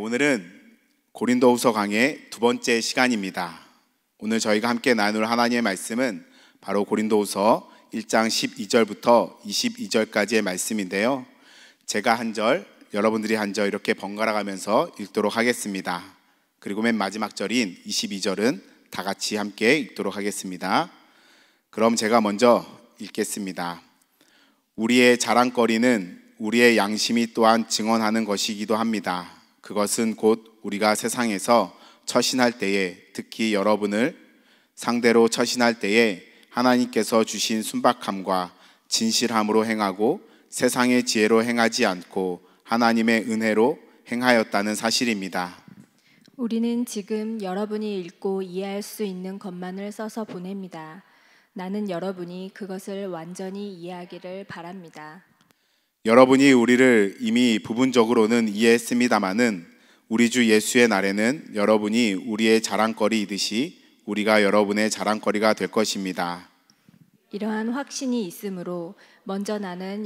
오늘은 고린도후서 강의 두 번째 시간입니다. 오늘 저희가 함께 나눌 하나님의 말씀은 바로 고린도후서 1장 12절부터 22절까지의 말씀인데요. 제가 한 절, 여러분들이 한 절 이렇게 번갈아 가면서 읽도록 하겠습니다. 그리고 맨 마지막 절인 22절은 다 같이 함께 읽도록 하겠습니다. 그럼 제가 먼저 읽겠습니다. 우리의 자랑거리는 우리의 양심이 또한 증언하는 것이기도 합니다. 그것은 곧 우리가 세상에서 처신할 때에, 특히 여러분을 상대로 처신할 때에 하나님께서 주신 순박함과 진실함으로 행하고 세상의 지혜로 행하지 않고 하나님의 은혜로 행하였다는 사실입니다. 우리는 지금 여러분이 읽고 이해할 수 있는 것만을 써서 보냅니다. 나는 여러분이 그것을 완전히 이해하기를 바랍니다. 여러분이 우리를 이미 부분적으로는 이해했습니다마는 우리 주 예수의 날에는 여러분이 우리의 자랑거리이듯이 우리가 여러분의 자랑거리가 될 것입니다. 이러한 확신이 있으므로 먼저 나는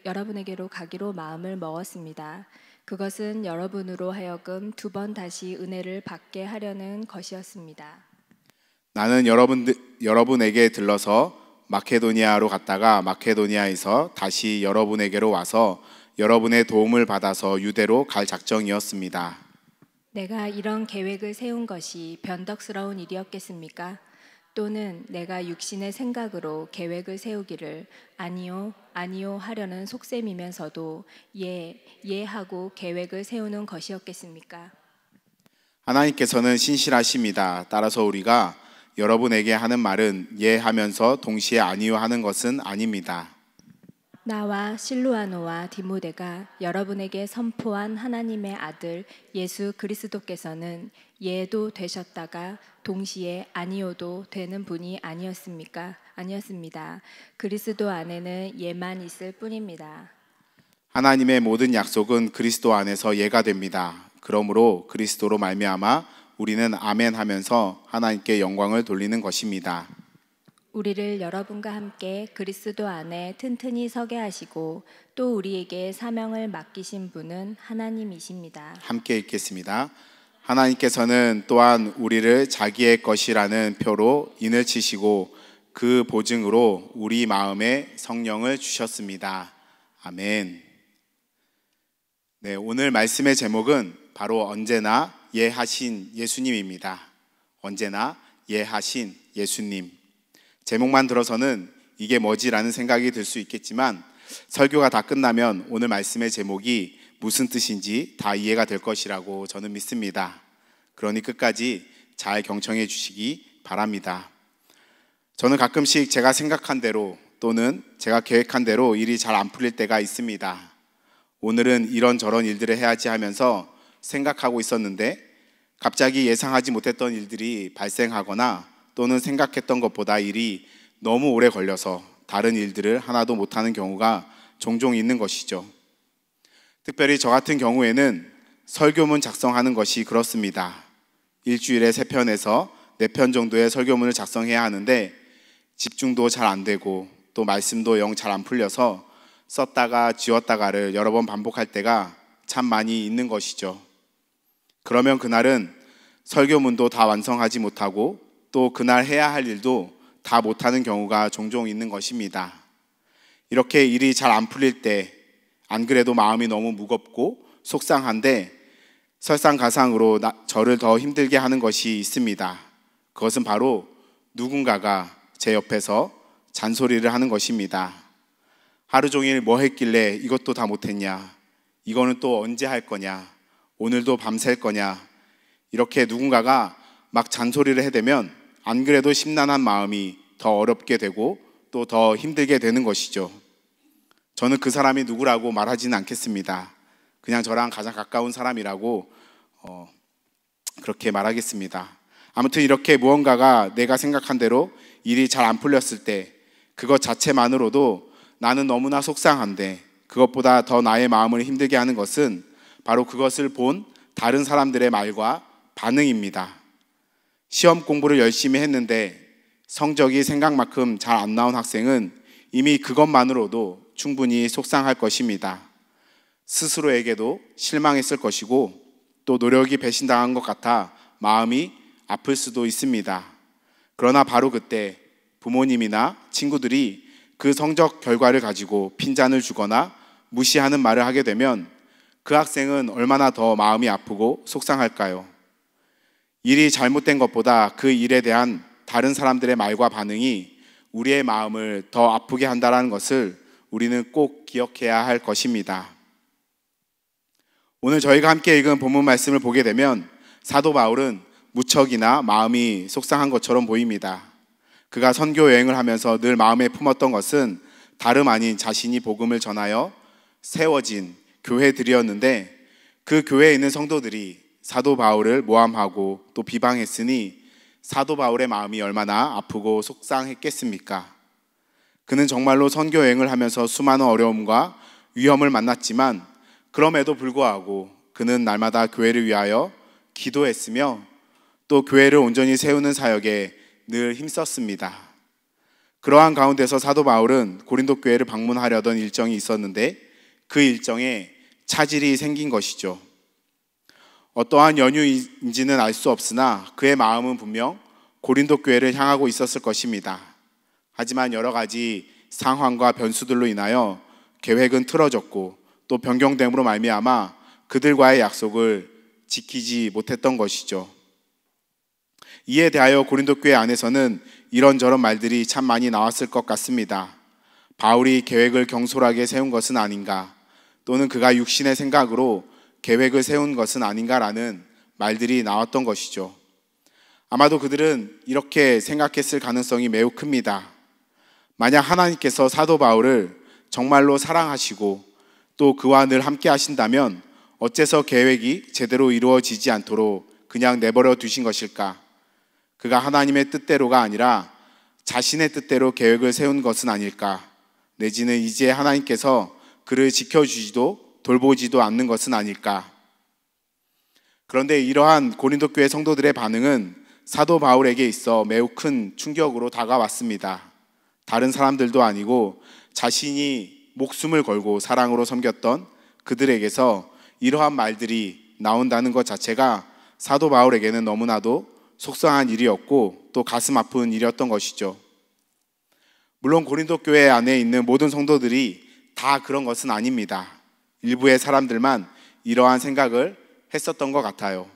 여러분에게로 가기로 마음을 먹었습니다. 그것은 여러분으로 하여금 두 번 다시 은혜를 받게 하려는 것이었습니다. 나는 여러분에게 들러서 마케도니아로 갔다가 마케도니아에서 다시 여러분에게로 와서 여러분의 도움을 받아서 유대로 갈 작정이었습니다. 내가 이런 계획을 세운 것이 변덕스러운 일이었겠습니까? 또는 내가 육신의 생각으로 계획을 세우기를 아니요 하려는 속셈이면서도 예 하고 계획을 세우는 것이었겠습니까? 하나님께서는 신실하십니다. 따라서 우리가 여러분에게 하는 말은 예 하면서 동시에 아니요 하는 것은 아닙니다. 나와 실루아노와 디모데가 여러분에게 선포한 하나님의 아들 예수 그리스도께서는 예도 되셨다가 동시에 아니요도 되는 분이 아니었습니다. 그리스도 안에는 예만 있을 뿐입니다. 하나님의 모든 약속은 그리스도 안에서 예가 됩니다. 그러므로 그리스도로 말미암아 우리는 아멘 하면서 하나님께 영광을 돌리는 것입니다. 우리를 여러분과 함께 그리스도 안에 튼튼히 서게 하시고 또 우리에게 사명을 맡기신 분은 하나님이십니다. 함께 읽겠습니다. 하나님께서는 또한 우리를 자기의 것이라는 표로 인을 치시고 그 보증으로 우리 마음에 성령을 주셨습니다. 아멘. 네, 오늘 말씀의 제목은 바로 언제나 예하신 예수님입니다. 언제나 예하신 예수님. 제목만 들어서는 이게 뭐지라는 생각이 들 수 있겠지만 설교가 다 끝나면 오늘 말씀의 제목이 무슨 뜻인지 다 이해가 될 것이라고 저는 믿습니다. 그러니 끝까지 잘 경청해 주시기 바랍니다. 저는 가끔씩 제가 생각한 대로 또는 제가 계획한 대로 일이 잘 안 풀릴 때가 있습니다. 오늘은 이런저런 일들을 해야지 하면서 생각하고 있었는데 갑자기 예상하지 못했던 일들이 발생하거나 또는 생각했던 것보다 일이 너무 오래 걸려서 다른 일들을 하나도 못하는 경우가 종종 있는 것이죠. 특별히 저 같은 경우에는 설교문 작성하는 것이 그렇습니다. 일주일에 3편에서 4편 정도의 설교문을 작성해야 하는데 집중도 잘 안 되고 또 말씀도 영 잘 안 풀려서 썼다가 지웠다가를 여러 번 반복할 때가 참 많이 있는 것이죠. 그러면 그날은 설교문도 다 완성하지 못하고 또 그날 해야 할 일도 다 못하는 경우가 종종 있는 것입니다. 이렇게 일이 잘 안 풀릴 때 안 그래도 마음이 너무 무겁고 속상한데 설상가상으로 저를 더 힘들게 하는 것이 있습니다. 그것은 바로 누군가가 제 옆에서 잔소리를 하는 것입니다. 하루 종일 뭐 했길래 이것도 다 못했냐? 이거는 또 언제 할 거냐? 오늘도 밤샐 거냐? 이렇게 누군가가 막 잔소리를 해대면 안 그래도 심란한 마음이 더 어렵게 되고 또 더 힘들게 되는 것이죠. 저는 그 사람이 누구라고 말하지는 않겠습니다. 그냥 저랑 가장 가까운 사람이라고 그렇게 말하겠습니다. 아무튼 이렇게 무언가가 내가 생각한 대로 일이 잘 안 풀렸을 때 그것 자체만으로도 나는 너무나 속상한데 그것보다 더 나의 마음을 힘들게 하는 것은 바로 그것을 본 다른 사람들의 말과 반응입니다. 시험 공부를 열심히 했는데 성적이 생각만큼 잘 안 나온 학생은 이미 그것만으로도 충분히 속상할 것입니다. 스스로에게도 실망했을 것이고 또 노력이 배신당한 것 같아 마음이 아플 수도 있습니다. 그러나 바로 그때 부모님이나 친구들이 그 성적 결과를 가지고 핀잔을 주거나 무시하는 말을 하게 되면 그 학생은 얼마나 더 마음이 아프고 속상할까요? 일이 잘못된 것보다 그 일에 대한 다른 사람들의 말과 반응이 우리의 마음을 더 아프게 한다는 것을 우리는 꼭 기억해야 할 것입니다. 오늘 저희가 함께 읽은 본문 말씀을 보게 되면 사도 바울은 무척이나 마음이 속상한 것처럼 보입니다. 그가 선교 여행을 하면서 늘 마음에 품었던 것은 다름 아닌 자신이 복음을 전하여 세워진 교회들이었는데 그 교회에 있는 성도들이 사도 바울을 모함하고 또 비방했으니 사도 바울의 마음이 얼마나 아프고 속상했겠습니까? 그는 정말로 선교 여행을 하면서 수많은 어려움과 위험을 만났지만 그럼에도 불구하고 그는 날마다 교회를 위하여 기도했으며 또 교회를 온전히 세우는 사역에 늘 힘썼습니다. 그러한 가운데서 사도 바울은 고린도 교회를 방문하려던 일정이 있었는데 그 일정에 차질이 생긴 것이죠. 어떠한 연유인지는 알 수 없으나 그의 마음은 분명 고린도 교회를 향하고 있었을 것입니다. 하지만 여러 가지 상황과 변수들로 인하여 계획은 틀어졌고 또 변경됨으로 말미암아 그들과의 약속을 지키지 못했던 것이죠. 이에 대하여 고린도 교회 안에서는 이런저런 말들이 참 많이 나왔을 것 같습니다. 바울이 계획을 경솔하게 세운 것은 아닌가, 또는 그가 육신의 생각으로 계획을 세운 것은 아닌가라는 말들이 나왔던 것이죠. 아마도 그들은 이렇게 생각했을 가능성이 매우 큽니다. 만약 하나님께서 사도 바울을 정말로 사랑하시고 또 그와 늘 함께 하신다면 어째서 계획이 제대로 이루어지지 않도록 그냥 내버려 두신 것일까? 그가 하나님의 뜻대로가 아니라 자신의 뜻대로 계획을 세운 것은 아닐까? 내지는 이제 하나님께서 그를 지켜주지도 돌보지도 않는 것은 아닐까? 그런데 이러한 고린도 교회 성도들의 반응은 사도 바울에게 있어 매우 큰 충격으로 다가왔습니다. 다른 사람들도 아니고 자신이 목숨을 걸고 사랑으로 섬겼던 그들에게서 이러한 말들이 나온다는 것 자체가 사도 바울에게는 너무나도 속상한 일이었고 또 가슴 아픈 일이었던 것이죠. 물론 고린도 교회 안에 있는 모든 성도들이 다 그런 것은 아닙니다. 일부의 사람들만 이러한 생각을 했었던 것 같아요.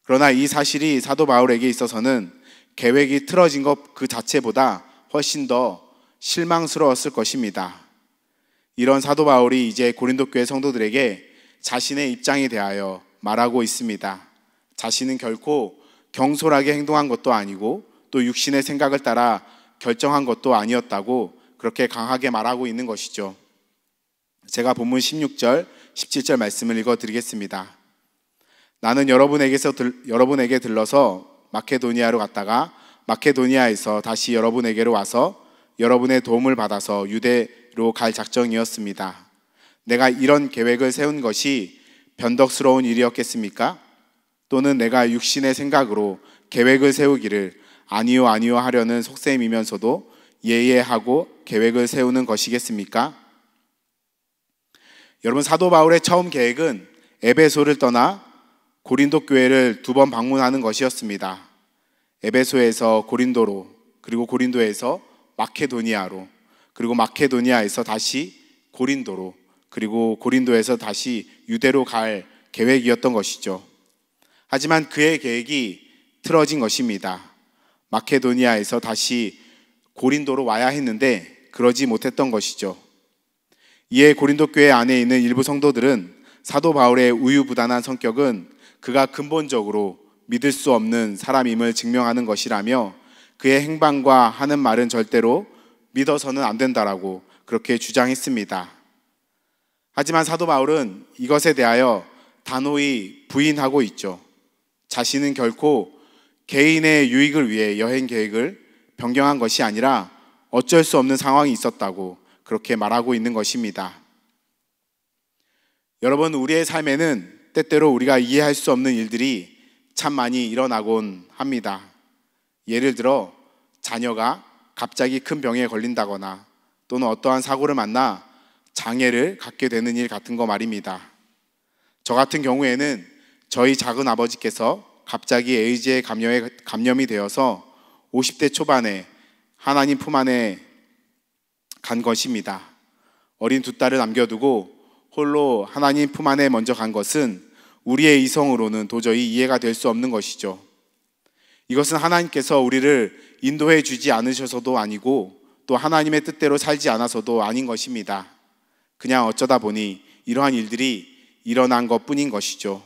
그러나 이 사실이 사도 바울에게 있어서는 계획이 틀어진 것 그 자체보다 훨씬 더 실망스러웠을 것입니다. 이런 사도 바울이 이제 고린도 교회 성도들에게 자신의 입장에 대하여 말하고 있습니다. 자신은 결코 경솔하게 행동한 것도 아니고 또 육신의 생각을 따라 결정한 것도 아니었다고 그렇게 강하게 말하고 있는 것이죠. 제가 본문 16절, 17절 말씀을 읽어드리겠습니다. 나는 여러분에게 들러서 마케도니아로 갔다가 마케도니아에서 다시 여러분에게로 와서 여러분의 도움을 받아서 유대로 갈 작정이었습니다. 내가 이런 계획을 세운 것이 변덕스러운 일이었겠습니까? 또는 내가 육신의 생각으로 계획을 세우기를 아니요 하려는 속셈이면서도 예예하고 계획을 세우는 것이겠습니까? 여러분, 사도 바울의 처음 계획은 에베소를 떠나 고린도 교회를 2번 방문하는 것이었습니다. 에베소에서 고린도로, 그리고 고린도에서 마케도니아로, 그리고 마케도니아에서 다시 고린도로, 그리고 고린도에서 다시 유대로 갈 계획이었던 것이죠. 하지만 그의 계획이 틀어진 것입니다. 마케도니아에서 다시 고린도로 와야 했는데 그러지 못했던 것이죠. 이에 고린도 교회 안에 있는 일부 성도들은 사도 바울의 우유부단한 성격은 그가 근본적으로 믿을 수 없는 사람임을 증명하는 것이라며 그의 행방과 하는 말은 절대로 믿어서는 안 된다라고 그렇게 주장했습니다. 하지만 사도 바울은 이것에 대하여 단호히 부인하고 있죠. 자신은 결코 개인의 유익을 위해 여행 계획을 변경한 것이 아니라 어쩔 수 없는 상황이 있었다고 그렇게 말하고 있는 것입니다. 여러분, 우리의 삶에는 때때로 우리가 이해할 수 없는 일들이 참 많이 일어나곤 합니다. 예를 들어 자녀가 갑자기 큰 병에 걸린다거나 또는 어떠한 사고를 만나 장애를 갖게 되는 일 같은 거 말입니다. 저 같은 경우에는 저희 작은 아버지께서 갑자기 에이즈에 감염이 되어서 50대 초반에 하나님 품 안에 간 것입니다. 어린 두 딸을 남겨두고 홀로 하나님 품 안에 먼저 간 것은 우리의 이성으로는 도저히 이해가 될 수 없는 것이죠. 이것은 하나님께서 우리를 인도해 주지 않으셔서도 아니고 또 하나님의 뜻대로 살지 않아서도 아닌 것입니다. 그냥 어쩌다 보니 이러한 일들이 일어난 것뿐인 것이죠.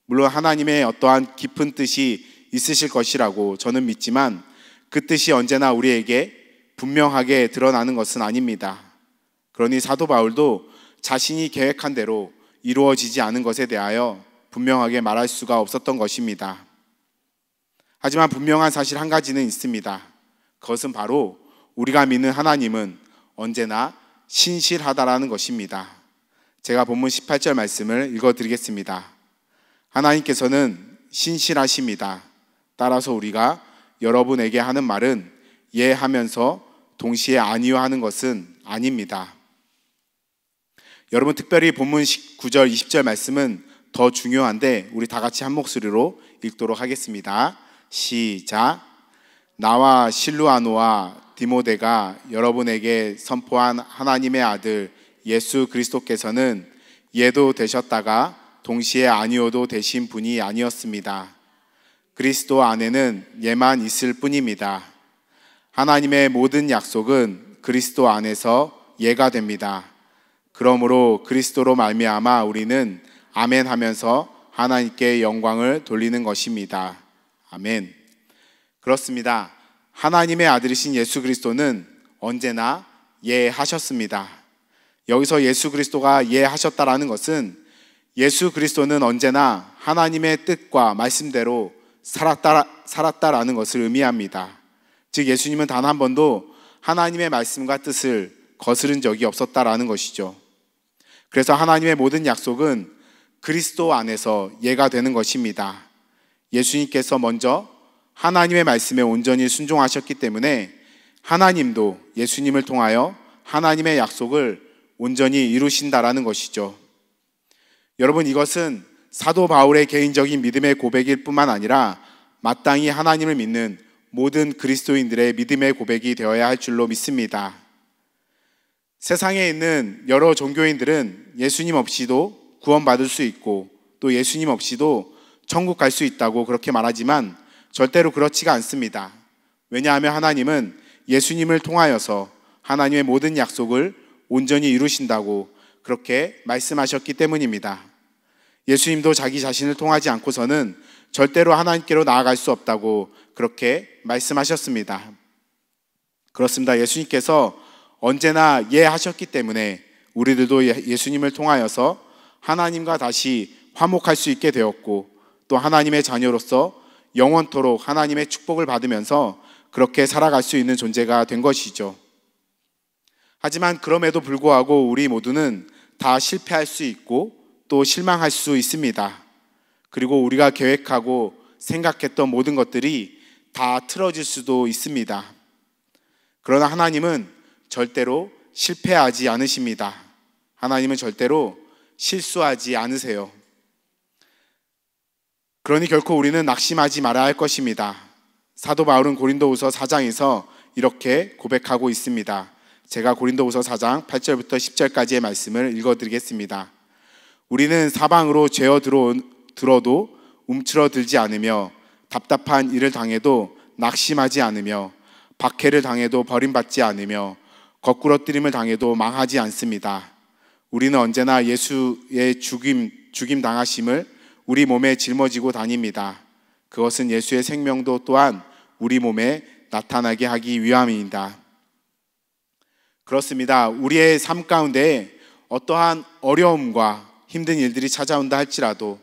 물론 하나님의 어떠한 깊은 뜻이 있으실 것이라고 저는 믿지만 그 뜻이 언제나 우리에게 분명하게 드러나는 것은 아닙니다. 그러니 사도 바울도 자신이 계획한 대로 이루어지지 않은 것에 대하여 분명하게 말할 수가 없었던 것입니다. 하지만 분명한 사실 한 가지는 있습니다. 그것은 바로 우리가 믿는 하나님은 언제나 신실하다라는 것입니다. 제가 본문 18절 말씀을 읽어드리겠습니다. 하나님께서는 신실하십니다. 따라서 우리가 여러분에게 하는 말은 예 하면서 동시에 아니요 하는 것은 아닙니다. 여러분, 특별히 본문 19절 20절 말씀은 더 중요한데 우리 다 같이 한 목소리로 읽도록 하겠습니다. 시작. 나와 실루아노와 디모데가 여러분에게 선포한 하나님의 아들 예수 그리스도께서는 예도 되셨다가 동시에 아니오도 되신 분이 아니었습니다. 그리스도 안에는 예만 있을 뿐입니다. 하나님의 모든 약속은 그리스도 안에서 예가 됩니다. 그러므로 그리스도로 말미암아 우리는 아멘 하면서 하나님께 영광을 돌리는 것입니다. 아멘. 그렇습니다. 하나님의 아들이신 예수 그리스도는 언제나 예하셨습니다. 여기서 예수 그리스도가 예하셨다라는 것은 예수 그리스도는 언제나 하나님의 뜻과 말씀대로 살았다라는 것을 의미합니다. 즉 예수님은 단 한 번도 하나님의 말씀과 뜻을 거스른 적이 없었다라는 것이죠. 그래서 하나님의 모든 약속은 그리스도 안에서 예가 되는 것입니다. 예수님께서 먼저 하나님의 말씀에 온전히 순종하셨기 때문에 하나님도 예수님을 통하여 하나님의 약속을 온전히 이루신다라는 것이죠. 여러분, 이것은 사도 바울의 개인적인 믿음의 고백일 뿐만 아니라 마땅히 하나님을 믿는 모든 그리스도인들의 믿음의 고백이 되어야 할 줄로 믿습니다. 세상에 있는 여러 종교인들은 예수님 없이도 구원받을 수 있고 또 예수님 없이도 천국 갈 수 있다고 그렇게 말하지만 절대로 그렇지가 않습니다. 왜냐하면 하나님은 예수님을 통하여서 하나님의 모든 약속을 온전히 이루신다고 그렇게 말씀하셨기 때문입니다. 예수님도 자기 자신을 통하지 않고서는 절대로 하나님께로 나아갈 수 없다고 그렇게 말씀하셨습니다. 그렇습니다. 예수님께서 언제나 예하셨기 때문에 우리들도 예수님을 통하여서 하나님과 다시 화목할 수 있게 되었고 또 하나님의 자녀로서 영원토록 하나님의 축복을 받으면서 그렇게 살아갈 수 있는 존재가 된 것이죠. 하지만 그럼에도 불구하고 우리 모두는 다 실패할 수 있고 또 실망할 수 있습니다. 그리고 우리가 계획하고 생각했던 모든 것들이 다 틀어질 수도 있습니다. 그러나 하나님은 절대로 실패하지 않으십니다. 하나님은 절대로 실수하지 않으세요. 그러니 결코 우리는 낙심하지 말아야 할 것입니다. 사도 바울은 고린도후서 4장에서 이렇게 고백하고 있습니다. 제가 고린도후서 4장 8절부터 10절까지의 말씀을 읽어드리겠습니다. 우리는 사방으로 죄어 들어도 움츠러들지 않으며 답답한 일을 당해도 낙심하지 않으며 박해를 당해도 버림받지 않으며 거꾸러뜨림을 당해도 망하지 않습니다. 우리는 언제나 예수의 죽임 당하심을 우리 몸에 짊어지고 다닙니다. 그것은 예수의 생명도 또한 우리 몸에 나타나게 하기 위함입니다. 그렇습니다. 우리의 삶 가운데 어떠한 어려움과 힘든 일들이 찾아온다 할지라도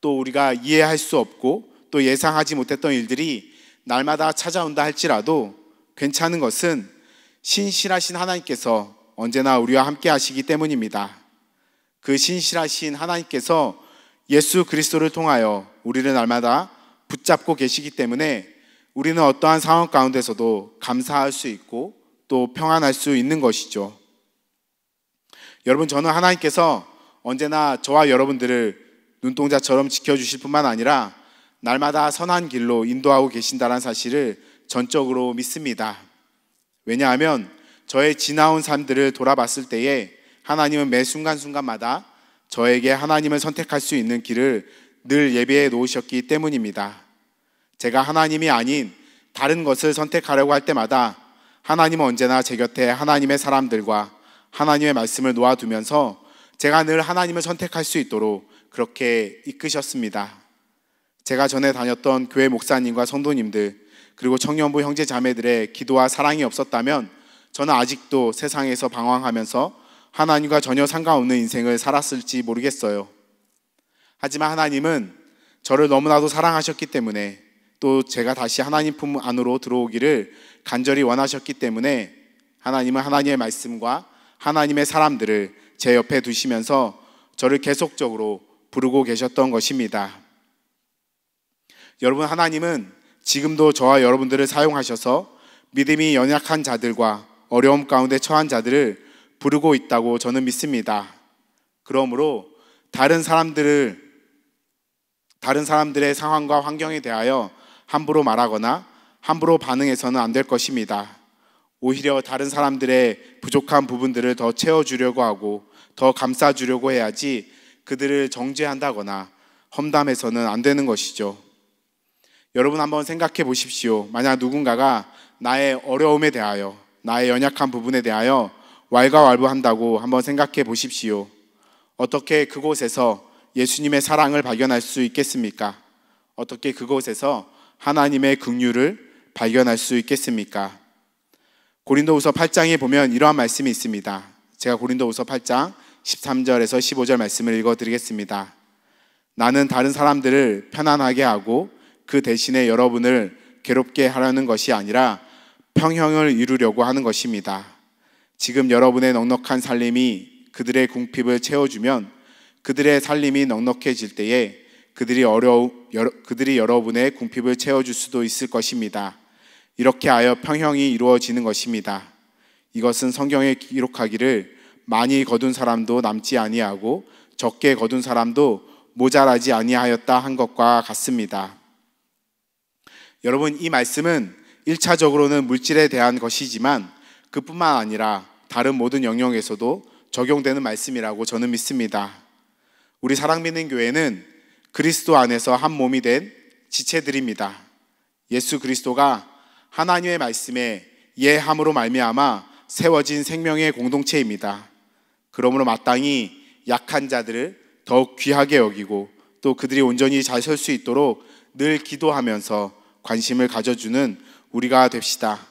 또 우리가 이해할 수 없고 또 예상하지 못했던 일들이 날마다 찾아온다 할지라도 괜찮은 것은 신실하신 하나님께서 언제나 우리와 함께 하시기 때문입니다. 그 신실하신 하나님께서 예수 그리스도를 통하여 우리를 날마다 붙잡고 계시기 때문에 우리는 어떠한 상황 가운데서도 감사할 수 있고 또 평안할 수 있는 것이죠. 여러분, 저는 하나님께서 언제나 저와 여러분들을 눈동자처럼 지켜주실 뿐만 아니라 날마다 선한 길로 인도하고 계신다는 사실을 전적으로 믿습니다. 왜냐하면 저의 지나온 삶들을 돌아봤을 때에 하나님은 매 순간순간마다 저에게 하나님을 선택할 수 있는 길을 늘 예비해 놓으셨기 때문입니다. 제가 하나님이 아닌 다른 것을 선택하려고 할 때마다 하나님은 언제나 제 곁에 하나님의 사람들과 하나님의 말씀을 놓아두면서 제가 늘 하나님을 선택할 수 있도록 그렇게 이끄셨습니다. 제가 전에 다녔던 교회 목사님과 성도님들 그리고 청년부 형제 자매들의 기도와 사랑이 없었다면 저는 아직도 세상에서 방황하면서 하나님과 전혀 상관없는 인생을 살았을지 모르겠어요. 하지만 하나님은 저를 너무나도 사랑하셨기 때문에 또 제가 다시 하나님 품 안으로 들어오기를 간절히 원하셨기 때문에 하나님은 하나님의 말씀과 하나님의 사람들을 제 옆에 두시면서 저를 계속적으로 부르고 계셨던 것입니다. 여러분, 하나님은 지금도 저와 여러분들을 사용하셔서 믿음이 연약한 자들과 어려움 가운데 처한 자들을 부르고 있다고 저는 믿습니다. 그러므로 다른 사람들의 상황과 환경에 대하여 함부로 말하거나 함부로 반응해서는 안 될 것입니다. 오히려 다른 사람들의 부족한 부분들을 더 채워주려고 하고 더 감싸주려고 해야지 그들을 정죄한다거나 험담해서는 안 되는 것이죠. 여러분 한번 생각해 보십시오. 만약 누군가가 나의 어려움에 대하여, 나의 연약한 부분에 대하여 왈가왈부한다고 한번 생각해 보십시오. 어떻게 그곳에서 예수님의 사랑을 발견할 수 있겠습니까? 어떻게 그곳에서 하나님의 긍휼을 발견할 수 있겠습니까? 고린도후서 8장에 보면 이러한 말씀이 있습니다. 제가 고린도후서 8장 13절에서 15절 말씀을 읽어드리겠습니다. 나는 다른 사람들을 편안하게 하고 그 대신에 여러분을 괴롭게 하려는 것이 아니라 평형을 이루려고 하는 것입니다. 지금 여러분의 넉넉한 살림이 그들의 궁핍을 채워주면 그들의 살림이 넉넉해질 때에 그들이 여러분의 궁핍을 채워줄 수도 있을 것입니다. 이렇게 하여 평형이 이루어지는 것입니다. 이것은 성경에 기록하기를 많이 거둔 사람도 남지 아니하고 적게 거둔 사람도 모자라지 아니하였다 한 것과 같습니다. 여러분, 이 말씀은 1차적으로는 물질에 대한 것이지만 그뿐만 아니라 다른 모든 영역에서도 적용되는 말씀이라고 저는 믿습니다. 우리 사랑믿는 교회는 그리스도 안에서 한 몸이 된 지체들입니다. 예수 그리스도가 하나님의 말씀에 예함으로 말미암아 세워진 생명의 공동체입니다. 그러므로 마땅히 약한 자들을 더욱 귀하게 여기고 또 그들이 온전히 잘 설 수 있도록 늘 기도하면서 관심을 가져주는 우리가 됩시다.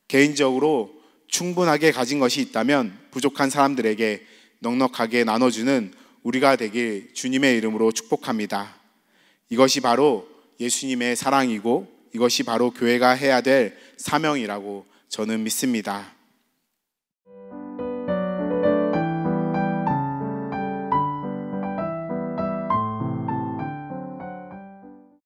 개인적으로 충분하게 가진 것이 있다면 부족한 사람들에게 넉넉하게 나눠주는 우리가 되길 주님의 이름으로 축복합니다. 이것이 바로 예수님의 사랑이고 이것이 바로 교회가 해야 될 사명이라고 저는 믿습니다.